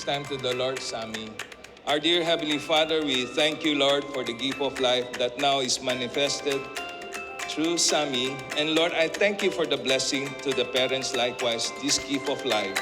this time to the Lord, Sammy. Our dear Heavenly Father, we thank you, Lord, for the gift of life that now is manifested through Sammy. And Lord, I thank you for the blessing to the parents likewise, this gift of life.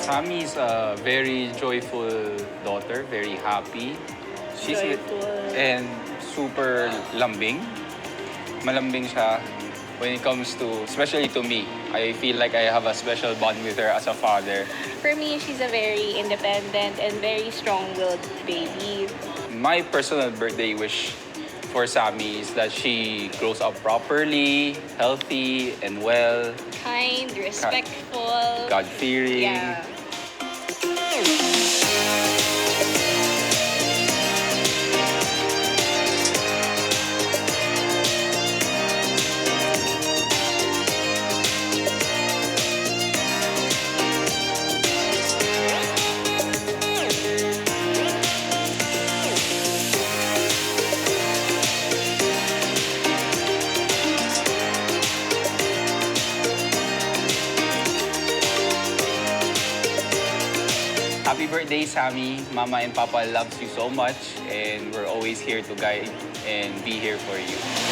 Sammy is a very joyful daughter, very happy. She's Joyful. and super lambing. Malambing siya when it comes to, especially to me. I feel like I have a special bond with her as a father. For me, she's a very independent and very strong-willed baby. My personal birthday wish for Sammy is that she grows up properly, healthy, and well, Kind, respectful. God-fearing. Yeah. Happy birthday, Sammy. Mama and Papa loves you so much, and we're always here to guide and be here for you.